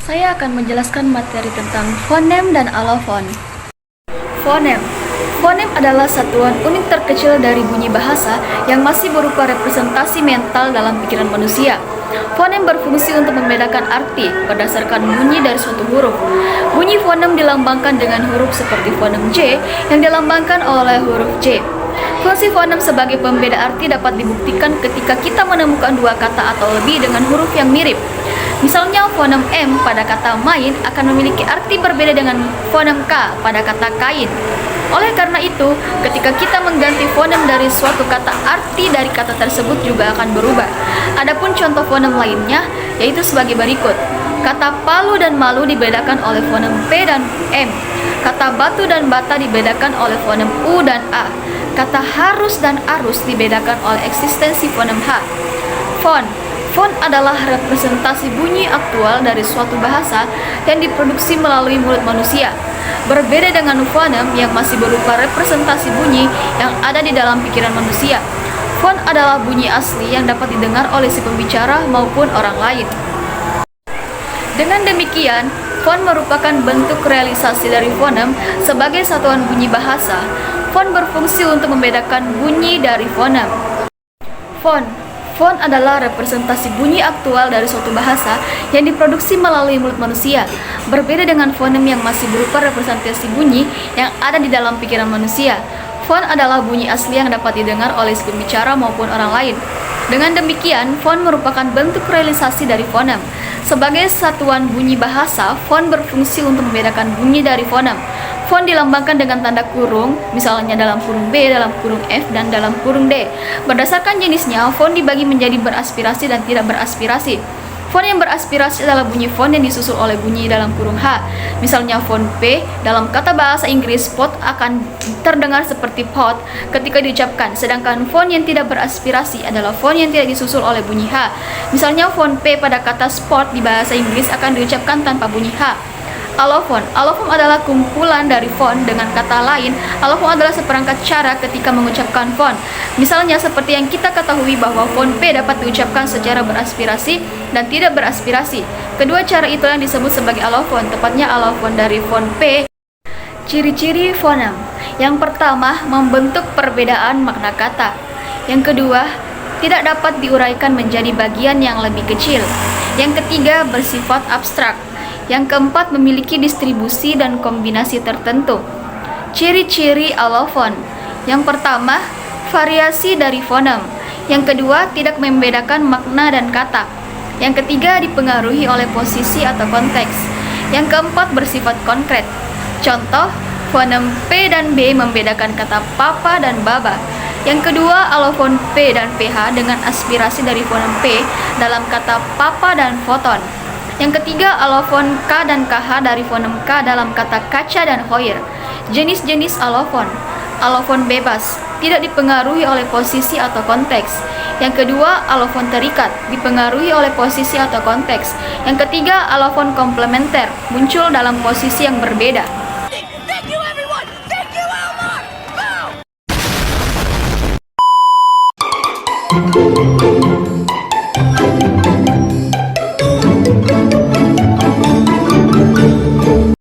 Saya akan menjelaskan materi tentang fonem dan alofon. Fonem. Fonem adalah satuan unik terkecil dari bunyi bahasa yang masih berupa representasi mental dalam pikiran manusia. Fonem berfungsi untuk membedakan arti berdasarkan bunyi dari suatu huruf. Bunyi fonem dilambangkan dengan huruf seperti fonem J yang dilambangkan oleh huruf J. Fungsi fonem sebagai pembeda arti dapat dibuktikan ketika kita menemukan dua kata atau lebih dengan huruf yang mirip. Misalnya, fonem M pada kata main akan memiliki arti berbeda dengan fonem K pada kata kain. Oleh karena itu, ketika kita mengganti fonem dari suatu kata, arti dari kata tersebut juga akan berubah. Adapun contoh fonem lainnya yaitu sebagai berikut. Kata palu dan malu dibedakan oleh fonem P dan M. Kata batu dan bata dibedakan oleh fonem U dan A. Kata harus dan arus dibedakan oleh eksistensi fonem H. Fon. Fon adalah representasi bunyi aktual dari suatu bahasa yang diproduksi melalui mulut manusia. Berbeda dengan fonem yang masih berupa representasi bunyi yang ada di dalam pikiran manusia. Fon adalah bunyi asli yang dapat didengar oleh si pembicara maupun orang lain. Dengan demikian, fon merupakan bentuk realisasi dari fonem sebagai satuan bunyi bahasa. Fon berfungsi untuk membedakan bunyi dari fonem. Fon. Fon adalah representasi bunyi aktual dari suatu bahasa yang diproduksi melalui mulut manusia. Berbeda dengan fonem yang masih berupa representasi bunyi yang ada di dalam pikiran manusia. Fon adalah bunyi asli yang dapat didengar oleh si pembicara maupun orang lain. Dengan demikian, fon merupakan bentuk realisasi dari fonem. Sebagai satuan bunyi bahasa, fon berfungsi untuk membedakan bunyi dari fonem. Fon dilambangkan dengan tanda kurung, misalnya dalam kurung B, dalam kurung F, dan dalam kurung D. Berdasarkan jenisnya, fon dibagi menjadi beraspirasi dan tidak beraspirasi. Fon yang beraspirasi adalah bunyi fon yang disusul oleh bunyi dalam kurung H. Misalnya fon P, dalam kata bahasa Inggris, pot akan terdengar seperti pot ketika diucapkan, sedangkan fon yang tidak beraspirasi adalah fon yang tidak disusul oleh bunyi H. Misalnya fon P pada kata sport di bahasa Inggris akan diucapkan tanpa bunyi H. Alofon. Alofon adalah kumpulan dari fon. Dengan kata lain, alofon adalah seperangkat cara ketika mengucapkan fon. Misalnya seperti yang kita ketahui bahwa fon P dapat diucapkan secara beraspirasi dan tidak beraspirasi. Kedua cara itu yang disebut sebagai alofon, tepatnya alofon dari fon P. Ciri-ciri fonem. Yang pertama, membentuk perbedaan makna kata. Yang kedua, tidak dapat diuraikan menjadi bagian yang lebih kecil. Yang ketiga, bersifat abstrak. Yang keempat, memiliki distribusi dan kombinasi tertentu. Ciri-ciri alofon. Yang pertama, variasi dari fonem. Yang kedua, tidak membedakan makna dan kata. Yang ketiga, dipengaruhi oleh posisi atau konteks. Yang keempat, bersifat konkret. Contoh, fonem P dan B membedakan kata papa dan baba. Yang kedua, alofon P dan PH dengan aspirasi dari fonem P dalam kata papa dan foton. Yang ketiga, alofon K dan KH dari fonem K dalam kata kaca dan hoir. Jenis-jenis alofon. Alofon bebas, tidak dipengaruhi oleh posisi atau konteks. Yang kedua, alofon terikat, dipengaruhi oleh posisi atau konteks. Yang ketiga, alofon komplementer, muncul dalam posisi yang berbeda. Thank you everyone! Thank you Elmar! Boom!